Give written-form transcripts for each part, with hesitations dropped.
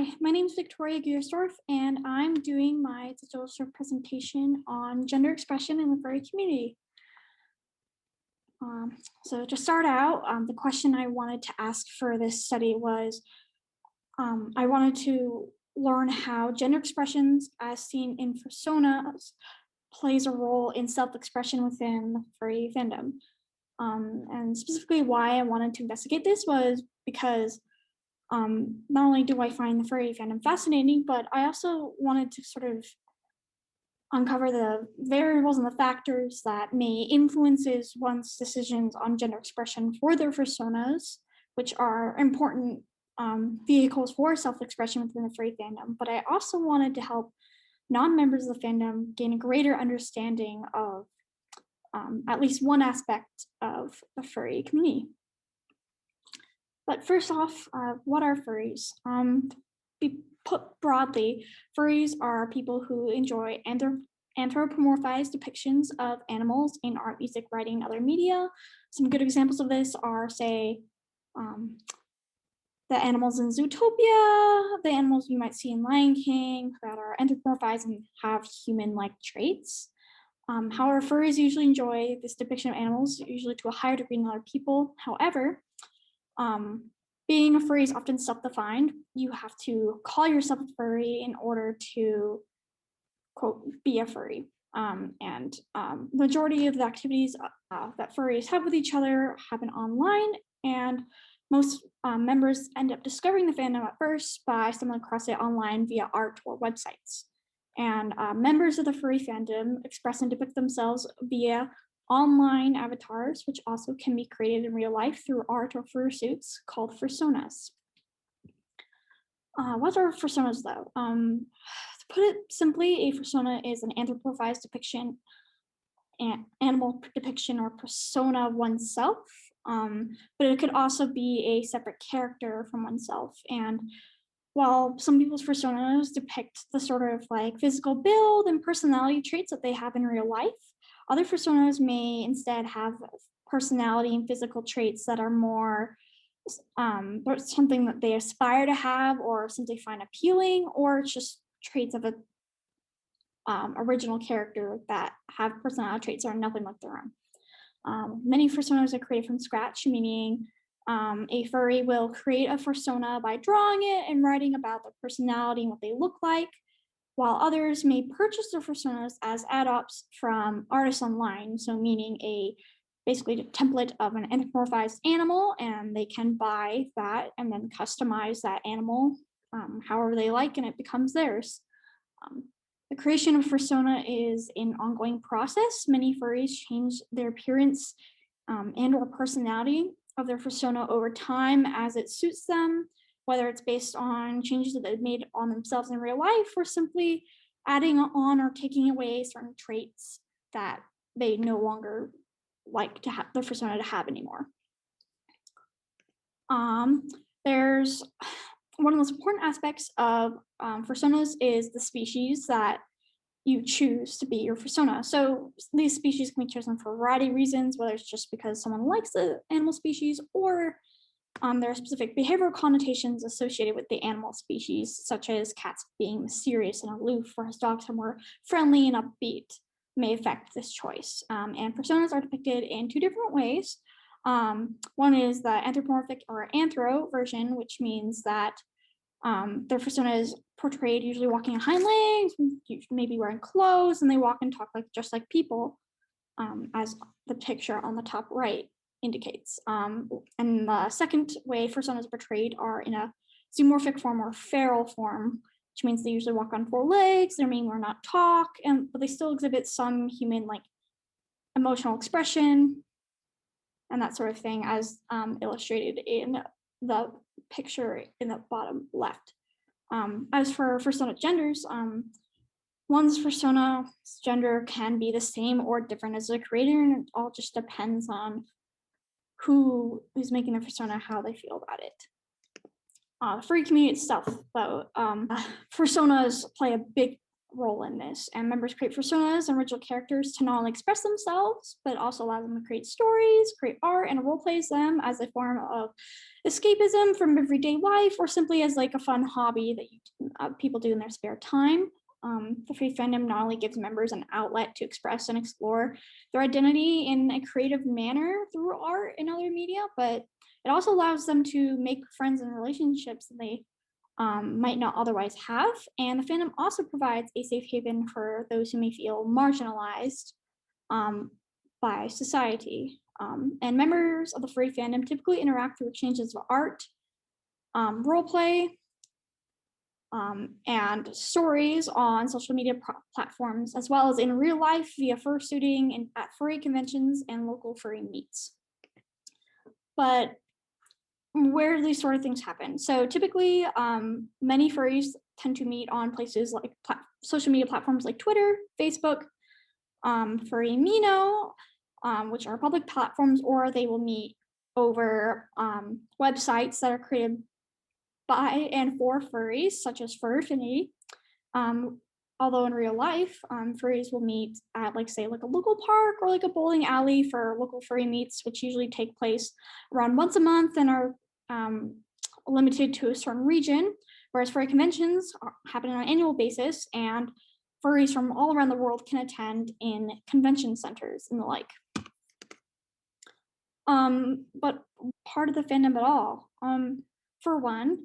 Hi, my name is Victoria Gersdorf, and I'm doing my digital short presentation on gender expression in the furry community. So to start out, the question I wanted to ask for this study was, I wanted to learn how gender expressions as seen in personas plays a role in self-expression within the furry fandom. And specifically why I wanted to investigate this was because not only do I find the furry fandom fascinating, but I also wanted to sort of uncover the variables and the factors that may influences one's decisions on gender expression for their personas, which are important vehicles for self-expression within the furry fandom. But I also wanted to help non-members of the fandom gain a greater understanding of at least one aspect of the furry community. But first off, what are furries? Be put broadly, furries are people who enjoy anthropomorphized depictions of animals in art, music, writing, and other media. Some good examples of this are, say, the animals in Zootopia, the animals you might see in Lion King that are anthropomorphized and have human-like traits. However, furries usually enjoy this depiction of animals, usually to a higher degree than other people. However, being a furry is often self-defined. You have to call yourself a furry in order to, quote, be a furry. And majority of the activities that furries have with each other happen online, and most members end up discovering the fandom at first by stumbling across it online via art or websites. And members of the furry fandom express and depict themselves via online avatars, which also can be created in real life through art or fursuits called personas. What are personas, though? To put it simply, a persona is an anthropomorphized depiction, an animal depiction or persona of oneself, but it could also be a separate character from oneself. And while some people's personas depict the sort of like physical build and personality traits that they have in real life, other personas may instead have personality and physical traits that are more something that they aspire to have or simply find appealing, or it's just traits of a original character that have personality traits that are nothing like their own. Many personas are created from scratch, meaning a furry will create a persona by drawing it and writing about their personality and what they look like, while others may purchase their personas as add-ons from artists online, so meaning basically a template of an anthropomorphized animal, and they can buy that and then customize that animal however they like, and it becomes theirs. The creation of persona is an ongoing process. Many furries change their appearance and or personality of their persona over time as it suits them, whether it's based on changes that they've made on themselves in real life or simply adding on or taking away certain traits that they no longer like to have the persona to have anymore. There's one of the most important aspects of personas is the species that you choose to be your persona. So these species can be chosen for a variety of reasons, whether it's just because someone likes the animal species or there are specific behavioral connotations associated with the animal species, such as cats being mysterious and aloof, whereas dogs are more friendly and upbeat, may affect this choice. And personas are depicted in two different ways. One is the anthropomorphic or anthro version, which means that their persona is portrayed usually walking on hind legs, maybe wearing clothes, and they walk and talk just like people, as the picture on the top right indicates. And the second way personas are portrayed are in a zoomorphic form or feral form, which means they usually walk on four legs, they may or not talk, but they still exhibit some human like emotional expression and that sort of thing, as illustrated in the picture in the bottom left. As for persona genders, one's persona's gender can be the same or different as the creator, and it all just depends on who is making the persona, how they feel about it. The furry community itself, though, personas play a big role in this. And members create personas and original characters to not only express themselves, but also allow them to create stories, create art, and role plays them as a form of escapism from everyday life, or simply as like a fun hobby that people do in their spare time. The Furry fandom not only gives members an outlet to express and explore their identity in a creative manner through art and other media, but it also allows them to make friends and relationships that they might not otherwise have. And the fandom also provides a safe haven for those who may feel marginalized by society. And members of the furry fandom typically interact through exchanges of art, role play, and stories on social media platforms, as well as in real life via fursuiting and at furry conventions and local furry meets. But where do these sort of things happen? So typically, many furries tend to meet on places like social media platforms like Twitter, Facebook, Furry Mino, which are public platforms, or they will meet over websites that are created by and for furries, such as Furry. Although in real life, furries will meet at like a local park or like a bowling alley for local furry meets, which usually take place around once a month and are limited to a certain region, whereas furry conventions happen on an annual basis and furries from all around the world can attend in convention centers and the like. But part of the fandom at all, for one,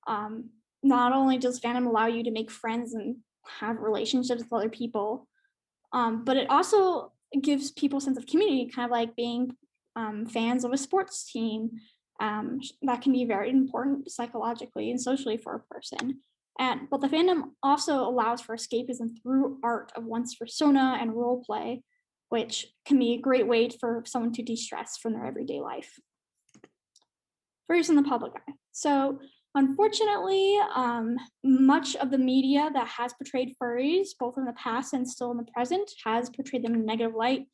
not only does fandom allow you to make friends and have relationships with other people, but it also gives people a sense of community, kind of like being fans of a sports team. That can be very important psychologically and socially for a person. But the fandom also allows for escapism through art of one's persona and role play, which can be a great way for someone to de-stress from their everyday life. Furries in the public eye. So unfortunately, much of the media that has portrayed furries, both in the past and still in the present, has portrayed them in a negative light.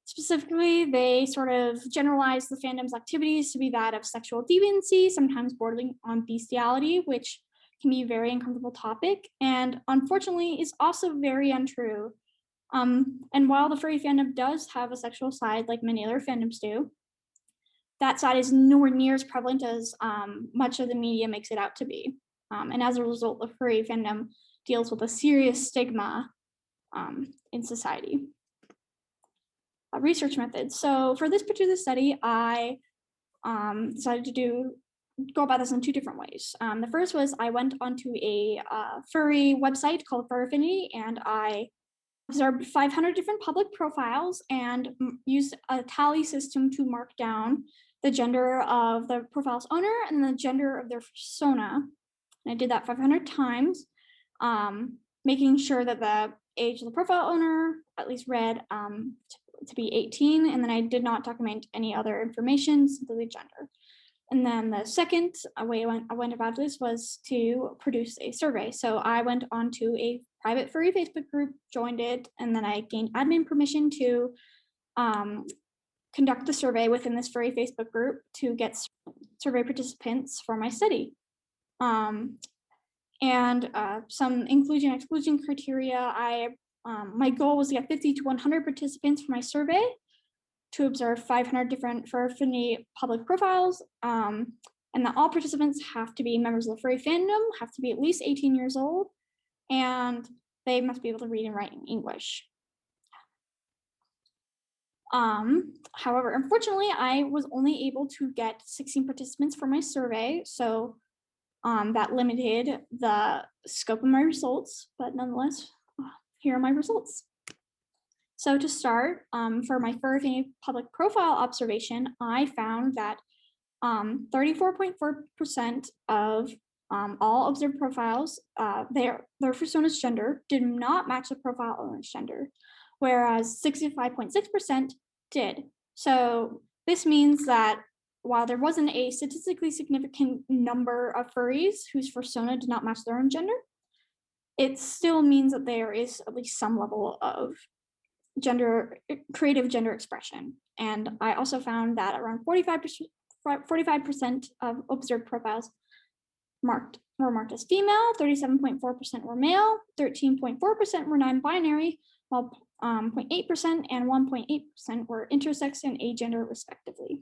Specifically, they sort of generalize the fandom's activities to be that of sexual deviancy, sometimes bordering on bestiality, which can be a very uncomfortable topic, and unfortunately is also very untrue. And while the furry fandom does have a sexual side, like many other fandoms do, that side is nowhere near as prevalent as much of the media makes it out to be. And as a result, the furry fandom deals with a serious stigma in society. Research methods. So for this particular study, I decided to go about this in two different ways. The first was I went onto a furry website called Furry, and I observed 500 different public profiles and used a tally system to mark down the gender of the profile's owner and the gender of their persona. And I did that 500 times, making sure that the age of the profile owner at least read to be 18, and then I did not document any other information, simply the gender. And then the second way I went about this was to produce a survey. So I went onto a private furry Facebook group, joined it, and then I gained admin permission to conduct the survey within this furry Facebook group to get survey participants for my study. And some inclusion and exclusion criteria. My goal was to get 50 to 100 participants for my survey to observe 500 different furry public profiles, and that all participants have to be members of the furry fandom, have to be at least 18 years old, and they must be able to read and write in English. However, unfortunately, I was only able to get 16 participants for my survey, so that limited the scope of my results, but nonetheless, here are my results. So to start, for my furry public profile observation, I found that 34.4% of all observed profiles, their persona's gender did not match the profile owner's gender, whereas 65.6% did. So this means that while there wasn't a statistically significant number of furries whose persona did not match their own gender, it still means that there is at least some level of creative gender expression. And I also found that around 45% of observed profiles marked were marked as female, 37.4% were male, 13.4% were non-binary, while 0.8% and 1.8% were intersex and agender, respectively.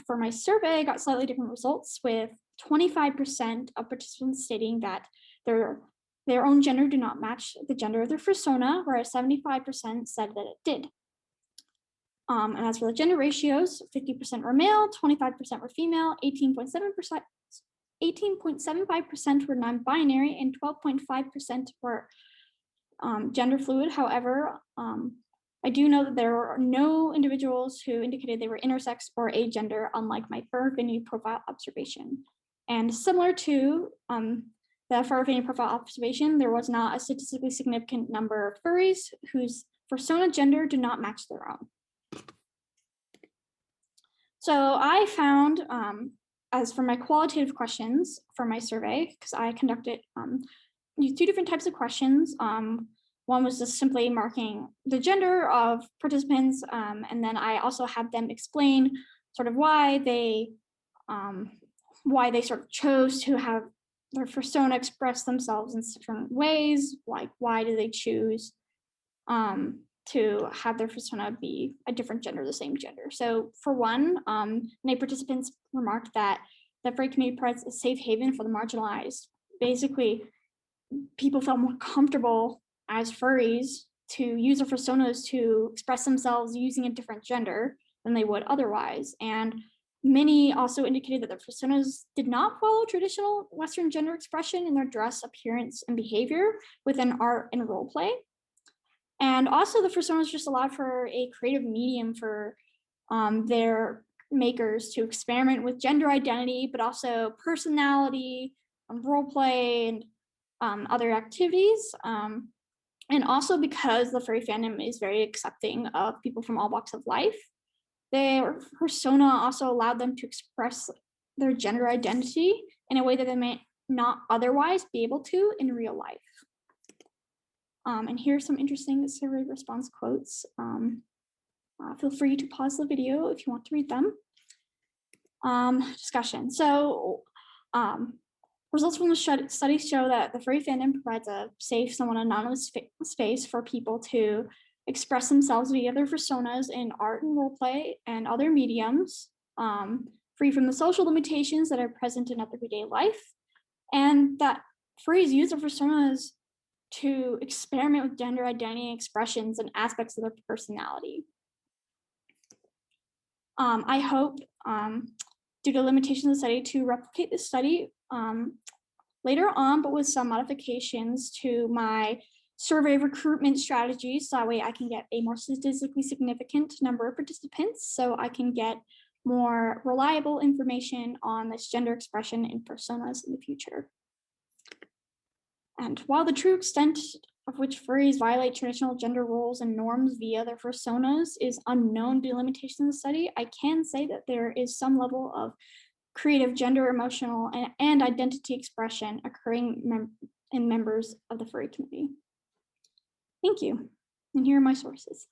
For my survey, I got slightly different results, with 25% of participants stating that their own gender did not match the gender of their persona, whereas 75% said that it did. And as for the gender ratios, 50% were male, 25% were female, 18.75% were non-binary, and 12.5% were gender fluid. However, I do know that there are no individuals who indicated they were intersex or agender, unlike my fur affinity profile observation. And similar to the fur affinity profile observation, there was not a statistically significant number of furries whose persona gender did not match their own. So I found, as for my qualitative questions for my survey, because I conducted two different types of questions. One was just simply marking the gender of participants, and then I also had them explain sort of why they sort of chose to have their persona express themselves in different ways. Like, why do they choose to have their persona be a different gender, the same gender? So for one, many participants remarked that the furry community provides a safe haven for the marginalized. Basically, people felt more comfortable as furries to use their personas to express themselves using a different gender than they would otherwise. And many also indicated that their personas did not follow traditional Western gender expression in their dress, appearance, and behavior within art and role play. And also the personas just allowed for a creative medium for their makers to experiment with gender identity, but also personality, role play, and other activities. And also because the furry fandom is very accepting of people from all walks of life, their persona also allowed them to express their gender identity in a way that they may not otherwise be able to in real life. And here's some interesting survey response quotes. Feel free to pause the video if you want to read them. Discussion. So results from the study show that the furry fandom provides a safe, somewhat anonymous space for people to express themselves via their personas in art and roleplay and other mediums, free from the social limitations that are present in everyday life, and that furries use their personas to experiment with gender identity expressions and aspects of their personality. I hope, due to limitations of the study, to replicate this study later on, but with some modifications to my survey recruitment strategies, so that way I can get a more statistically significant number of participants, so I can get more reliable information on this gender expression in personas in the future. And while the true extent of which furries violate traditional gender roles and norms via their personas is unknown due to limitations in the study, I can say that there is some level of creative gender, emotional, and identity expression occurring in members of the furry community. Thank you. And here are my sources.